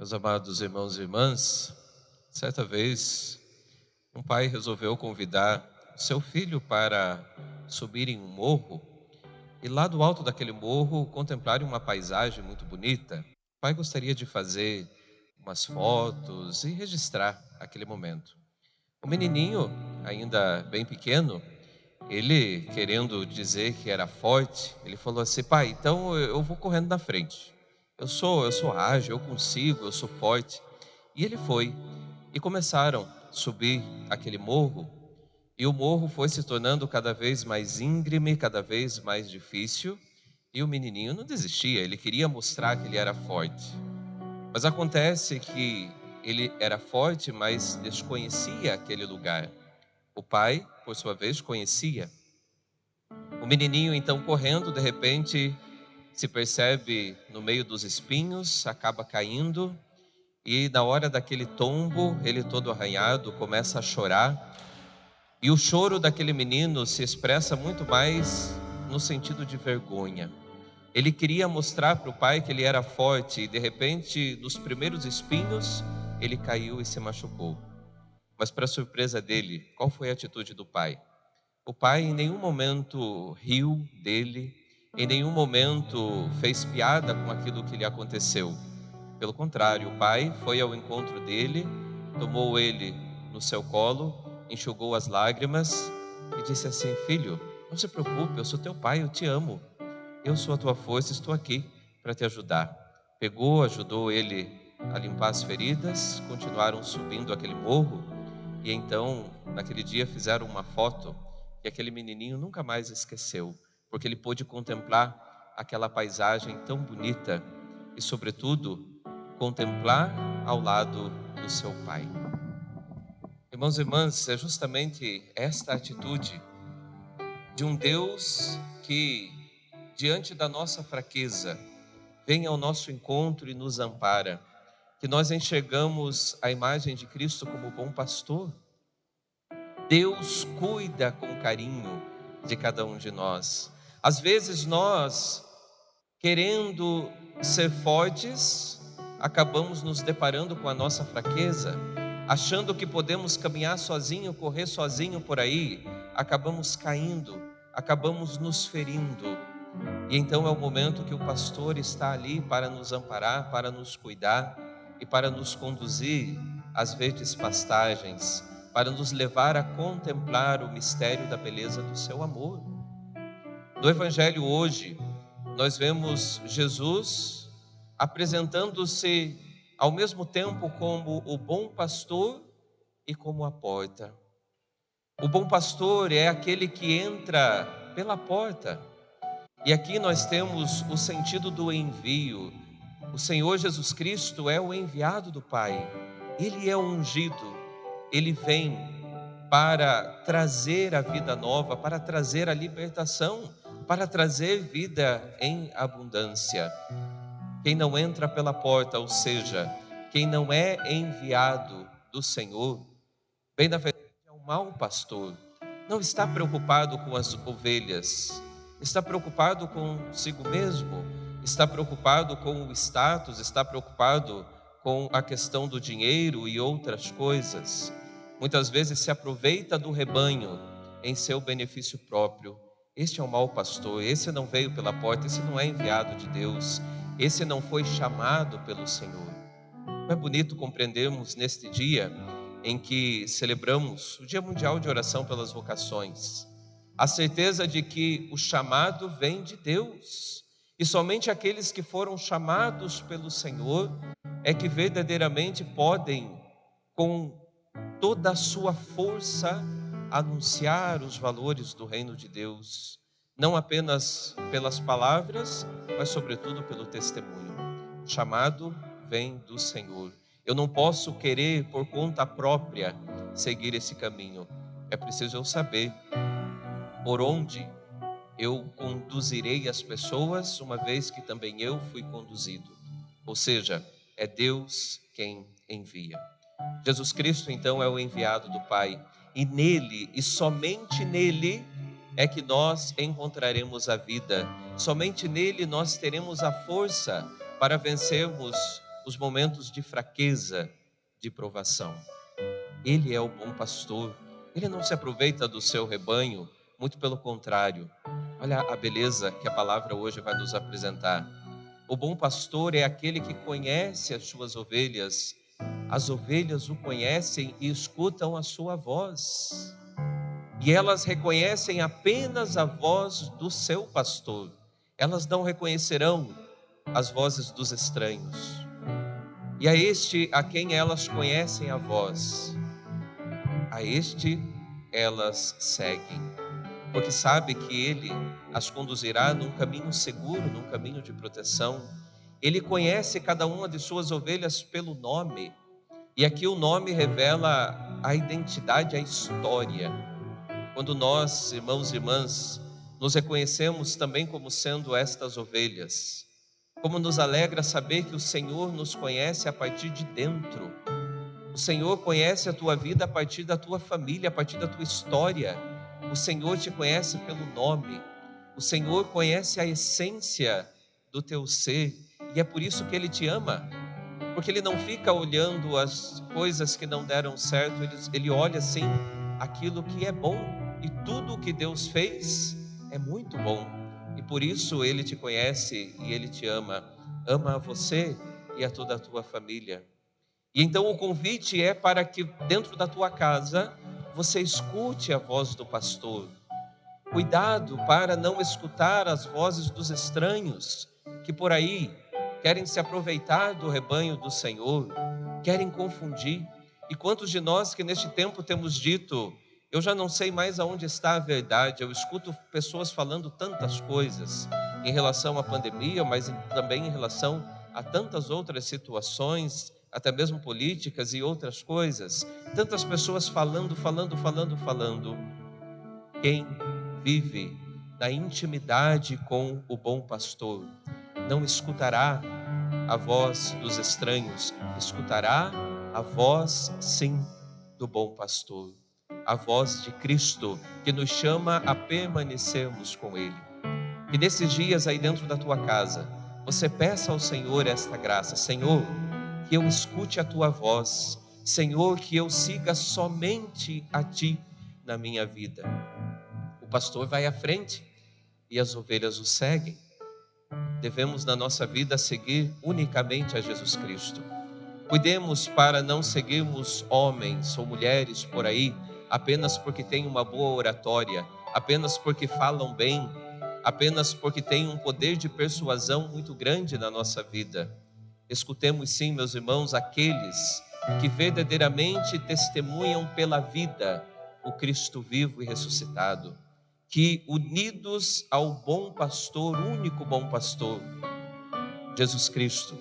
Meus amados irmãos e irmãs, certa vez um pai resolveu convidar seu filho para subir em um morro e lá do alto daquele morro contemplarem uma paisagem muito bonita. O pai gostaria de fazer umas fotos e registrar aquele momento. O menininho, ainda bem pequeno, ele querendo dizer que era forte, ele falou assim: pai, então eu vou correndo na frente. Eu sou ágil, eu consigo, eu sou forte. E ele foi. E começaram a subir aquele morro. E o morro foi se tornando cada vez mais íngreme, cada vez mais difícil. E o menininho não desistia, ele queria mostrar que ele era forte. Mas acontece que ele era forte, mas desconhecia aquele lugar. O pai, por sua vez, conhecia. O menininho, então, correndo, de repente, se percebe no meio dos espinhos, acaba caindo. E na hora daquele tombo, ele todo arranhado começa a chorar. E o choro daquele menino se expressa muito mais no sentido de vergonha. Ele queria mostrar para o pai que ele era forte e de repente, nos primeiros espinhos, ele caiu e se machucou. Mas para surpresa dele, qual foi a atitude do pai? O pai em nenhum momento riu dele, em nenhum momento fez piada com aquilo que lhe aconteceu. Pelo contrário, o pai foi ao encontro dele, tomou ele no seu colo, enxugou as lágrimas e disse assim: filho, não se preocupe, eu sou teu pai, eu te amo. Eu sou a tua força, estou aqui para te ajudar. Pegou, ajudou ele a limpar as feridas, continuaram subindo aquele morro e então, naquele dia, fizeram uma foto que aquele menininho nunca mais esqueceu, porque ele pôde contemplar aquela paisagem tão bonita e, sobretudo, contemplar ao lado do seu pai. Irmãos e irmãs, é justamente esta atitude de um Deus que, diante da nossa fraqueza, vem ao nosso encontro e nos ampara, que nós enxergamos a imagem de Cristo como bom pastor. Deus cuida com carinho de cada um de nós. Às vezes nós, querendo ser fortes, acabamos nos deparando com a nossa fraqueza, achando que podemos caminhar sozinho, correr sozinho por aí, acabamos caindo, acabamos nos ferindo. E então é o momento que o pastor está ali para nos amparar, para nos cuidar e para nos conduzir às verdes pastagens, para nos levar a contemplar o mistério da beleza do seu amor. No Evangelho hoje, nós vemos Jesus apresentando-se ao mesmo tempo como o bom pastor e como a porta. O bom pastor é aquele que entra pela porta. E aqui nós temos o sentido do envio. O Senhor Jesus Cristo é o enviado do Pai. Ele é o ungido. Ele vem para trazer a vida nova, para trazer a libertação, para trazer vida em abundância. Quem não entra pela porta, ou seja, quem não é enviado do Senhor, bem na verdade é um mau pastor. Não está preocupado com as ovelhas, está preocupado consigo mesmo, está preocupado com o status, está preocupado com a questão do dinheiro e outras coisas. Muitas vezes se aproveita do rebanho em seu benefício próprio. Este é o mau pastor, esse não veio pela porta, esse não é enviado de Deus, esse não foi chamado pelo Senhor. Não é bonito compreendermos neste dia em que celebramos o Dia Mundial de Oração pelas Vocações, a certeza de que o chamado vem de Deus, e somente aqueles que foram chamados pelo Senhor é que verdadeiramente podem, com toda a sua força, anunciar os valores do reino de Deus, não apenas pelas palavras, mas sobretudo pelo testemunho. O chamado vem do Senhor. Eu não posso querer por conta própria seguir esse caminho. É preciso eu saber por onde eu conduzirei as pessoas, uma vez que também eu fui conduzido. Ou seja, é Deus quem envia. Jesus Cristo, então, é o enviado do Pai, e nele, e somente nele, é que nós encontraremos a vida, somente nele nós teremos a força para vencermos os momentos de fraqueza, de provação. Ele é o bom pastor. Ele não se aproveita do seu rebanho, muito pelo contrário. Olha a beleza que a palavra hoje vai nos apresentar. O bom pastor é aquele que conhece as suas ovelhas. As ovelhas o conhecem e escutam a sua voz. E elas reconhecem apenas a voz do seu pastor. Elas não reconhecerão as vozes dos estranhos. E a este a quem elas conhecem a voz, a este elas seguem, porque sabe que ele as conduzirá num caminho seguro, num caminho de proteção. Ele conhece cada uma de suas ovelhas pelo nome, e aqui o nome revela a identidade, a história. Quando nós, irmãos e irmãs, nos reconhecemos também como sendo estas ovelhas, como nos alegra saber que o Senhor nos conhece a partir de dentro. O Senhor conhece a tua vida a partir da tua família, a partir da tua história. O Senhor te conhece pelo nome. O Senhor conhece a essência do teu ser. E é por isso que Ele te ama. Porque Ele não fica olhando as coisas que não deram certo. Ele olha sim aquilo que é bom. E tudo o que Deus fez é muito bom. E por isso Ele te conhece e Ele te ama. Ama a você e a toda a tua família. E então o convite é para que dentro da tua casa você escute a voz do pastor. Cuidado para não escutar as vozes dos estranhos que por aí querem se aproveitar do rebanho do Senhor, querem confundir. E quantos de nós que neste tempo temos dito: eu já não sei mais aonde está a verdade. Eu escuto pessoas falando tantas coisas em relação à pandemia, mas também em relação a tantas outras situações, até mesmo políticas e outras coisas. Tantas pessoas falando. Quem vive na intimidade com o bom pastor não escutará a voz dos estranhos, escutará a voz, sim, do bom pastor, a voz de Cristo, que nos chama a permanecermos com Ele. E nesses dias aí dentro da tua casa, você peça ao Senhor esta graça: Senhor, que eu escute a tua voz, Senhor, que eu siga somente a Ti na minha vida. O pastor vai à frente e as ovelhas o seguem. Devemos na nossa vida seguir unicamente a Jesus Cristo. Cuidemos para não seguirmos homens ou mulheres por aí apenas porque têm uma boa oratória, apenas porque falam bem, apenas porque têm um poder de persuasão muito grande na nossa vida. Escutemos sim, meus irmãos, aqueles que verdadeiramente testemunham pela vida o Cristo vivo e ressuscitado, que unidos ao bom pastor, único bom pastor, Jesus Cristo,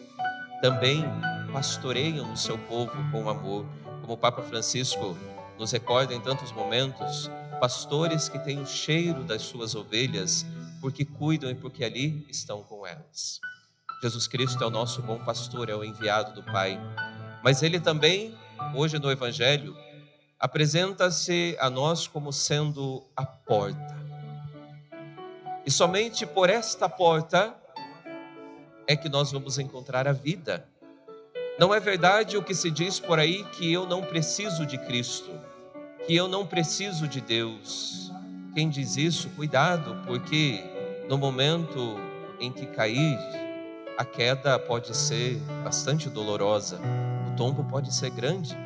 também pastoreiam o seu povo com amor, como o Papa Francisco nos recorda em tantos momentos, pastores que têm o cheiro das suas ovelhas, porque cuidam e porque ali estão com elas. Jesus Cristo é o nosso bom pastor, é o enviado do Pai, mas Ele também, hoje no Evangelho, apresenta-se a nós como sendo a porta, e somente por esta porta é que nós vamos encontrar a vida. Não é verdade o que se diz por aí, que eu não preciso de Cristo, que eu não preciso de Deus. Quem diz isso, cuidado, porque no momento em que cair, a queda pode ser bastante dolorosa, o tombo pode ser grande.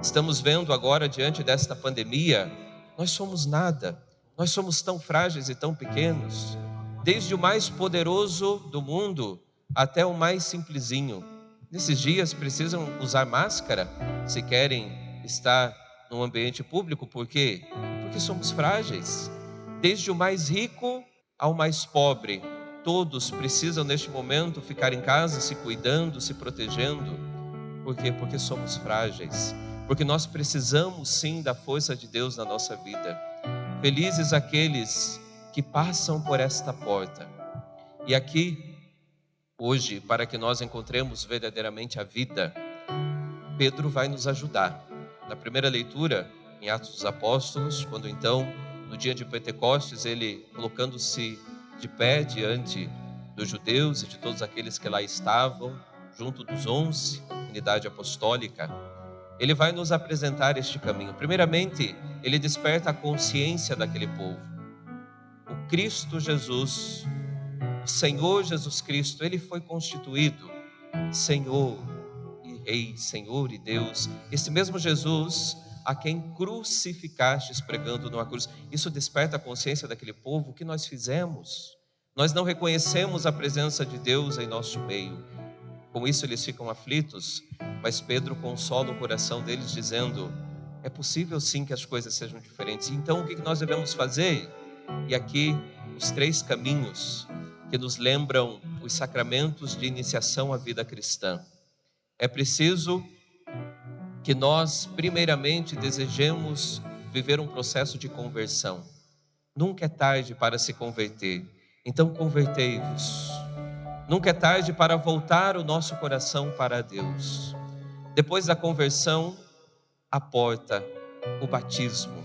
Estamos vendo agora, diante desta pandemia, nós somos nada, nós somos tão frágeis e tão pequenos, desde o mais poderoso do mundo até o mais simplesinho. Nesses dias precisam usar máscara se querem estar num ambiente público, por quê? Porque somos frágeis. Desde o mais rico ao mais pobre, todos precisam neste momento ficar em casa, se cuidando, se protegendo. Por quê? Porque somos frágeis. Porque nós precisamos sim da força de Deus na nossa vida. Felizes aqueles que passam por esta porta. E aqui, hoje, para que nós encontremos verdadeiramente a vida, Pedro vai nos ajudar. Na primeira leitura, em Atos dos Apóstolos, quando então, no dia de Pentecostes, ele colocando-se de pé diante dos judeus e de todos aqueles que lá estavam, junto dos 11, unidade apostólica, ele vai nos apresentar este caminho. Primeiramente, ele desperta a consciência daquele povo. O Cristo Jesus, o Senhor Jesus Cristo, ele foi constituído Senhor e Rei, Senhor e Deus. Esse mesmo Jesus a quem crucificastes pregando numa cruz. Isso desperta a consciência daquele povo. O que nós fizemos? Nós não reconhecemos a presença de Deus em nosso meio. Com isso eles ficam aflitos, mas Pedro consola o coração deles dizendo: é possível sim que as coisas sejam diferentes. Então o que nós devemos fazer? E aqui os 3 caminhos que nos lembram os sacramentos de iniciação à vida cristã. É preciso que nós primeiramente desejemos viver um processo de conversão. Nunca é tarde para se converter, então convertei-vos. Nunca é tarde para voltar o nosso coração para Deus. Depois da conversão, a porta, o batismo.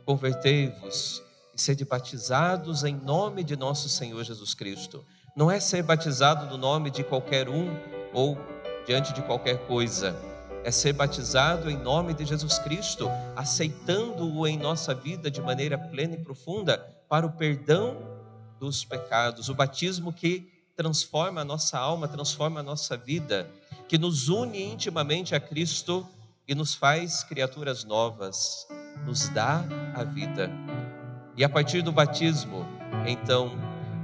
Convertei-vos e sede batizados em nome de nosso Senhor Jesus Cristo. Não é ser batizado no nome de qualquer um ou diante de qualquer coisa. É ser batizado em nome de Jesus Cristo, aceitando-o em nossa vida de maneira plena e profunda para o perdão dos pecados. O batismo que transforma a nossa alma, transforma a nossa vida, que nos une intimamente a Cristo e nos faz criaturas novas, nos dá a vida. E a partir do batismo, então,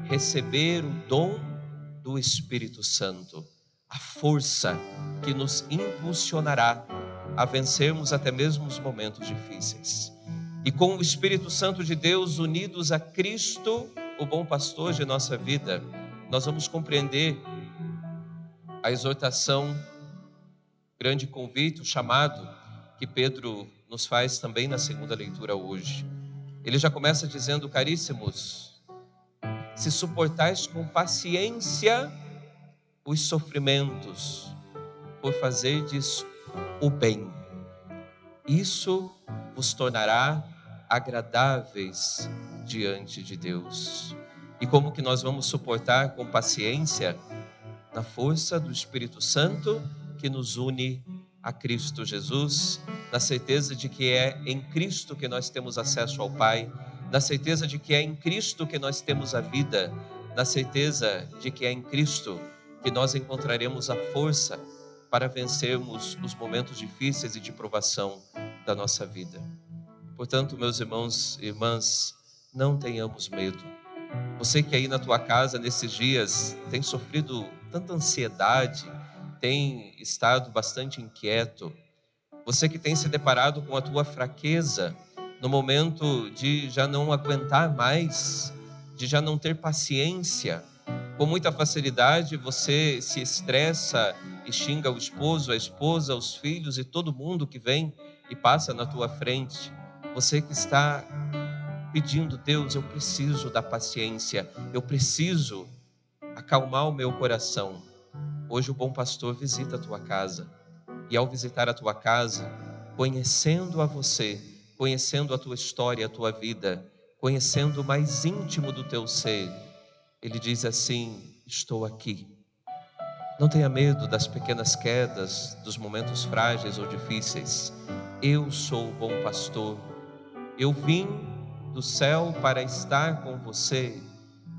receber o dom do Espírito Santo, a força que nos impulsionará a vencermos até mesmo os momentos difíceis. E com o Espírito Santo de Deus unidos a Cristo, o bom pastor de nossa vida, nós vamos compreender a exortação, grande convite, o chamado que Pedro nos faz também na segunda leitura hoje. Ele já começa dizendo: caríssimos, se suportais com paciência os sofrimentos, por fazerdes o bem, isso vos tornará agradáveis diante de Deus. E como que nós vamos suportar com paciência? Na força do Espírito Santo que nos une a Cristo Jesus, na certeza de que é em Cristo que nós temos acesso ao Pai, na certeza de que é em Cristo que nós temos a vida, na certeza de que é em Cristo que nós encontraremos a força para vencermos os momentos difíceis e de provação da nossa vida. Portanto, meus irmãos e irmãs, não tenhamos medo. Você que aí na tua casa nesses dias tem sofrido tanta ansiedade, tem estado bastante inquieto, você que tem se deparado com a tua fraqueza no momento de já não aguentar mais, de já não ter paciência, com muita facilidade você se estressa e xinga o esposo, a esposa, os filhos e todo mundo que vem e passa na tua frente. Você que está pedindo: Deus, eu preciso da paciência, eu preciso acalmar o meu coração. Hoje o bom pastor visita a tua casa, e ao visitar a tua casa, conhecendo a você, conhecendo a tua história, a tua vida, conhecendo o mais íntimo do teu ser, ele diz assim: estou aqui. Não tenha medo das pequenas quedas, dos momentos frágeis ou difíceis. Eu sou o bom pastor. Eu vim do céu para estar com você.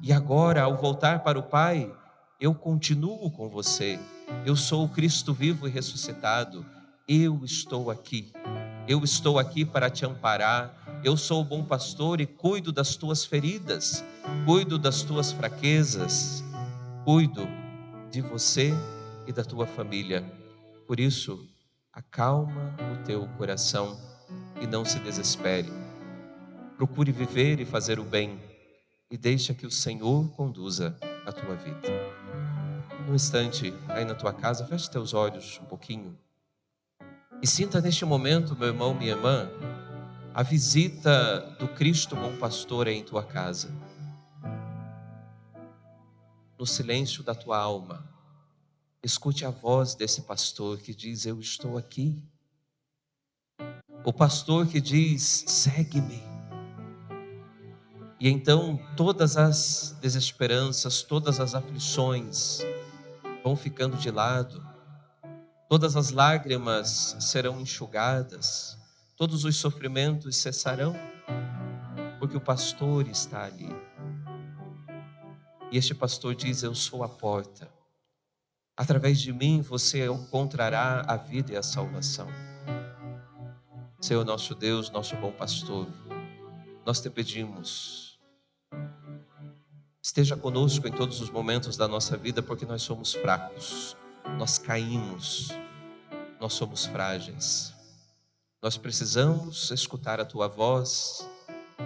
E agora, ao voltar para o Pai, eu continuo com você. Eu sou o Cristo vivo e ressuscitado. Eu estou aqui. Eu estou aqui para te amparar. Eu sou o bom pastor e cuido das tuas feridas, cuido das tuas fraquezas, cuido de você e da tua família. Por isso, acalma o teu coração e não se desespere. Procure viver e fazer o bem e deixa que o Senhor conduza a tua vida. Num instante, aí na tua casa, feche teus olhos um pouquinho e sinta neste momento, meu irmão, minha irmã, a visita do Cristo bom pastor em tua casa. No silêncio da tua alma, escute a voz desse pastor que diz: eu estou aqui. O pastor que diz: segue-me. E então todas as desesperanças, todas as aflições vão ficando de lado, todas as lágrimas serão enxugadas, todos os sofrimentos cessarão, porque o pastor está ali. E este pastor diz: eu sou a porta. Através de mim você encontrará a vida e a salvação. Senhor nosso Deus, nosso bom pastor, nós te pedimos, esteja conosco em todos os momentos da nossa vida, porque nós somos fracos, nós caímos, nós somos frágeis. Nós precisamos escutar a tua voz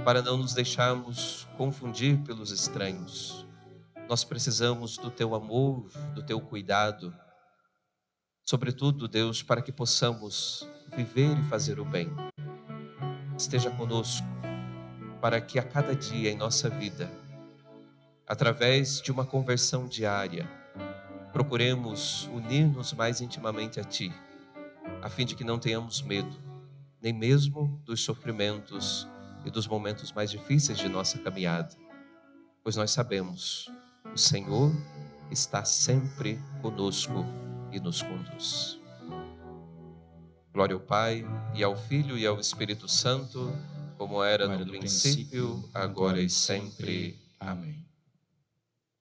para não nos deixarmos confundir pelos estranhos. Nós precisamos do teu amor, do teu cuidado, sobretudo, Deus, para que possamos viver e fazer o bem. Esteja conosco para que a cada dia em nossa vida, através de uma conversão diária, procuremos unir-nos mais intimamente a Ti, a fim de que não tenhamos medo, nem mesmo dos sofrimentos e dos momentos mais difíceis de nossa caminhada, pois nós sabemos, o Senhor está sempre conosco e nos conduz. Glória ao Pai, e ao Filho, e ao Espírito Santo, como era no princípio, agora e sempre. Amém.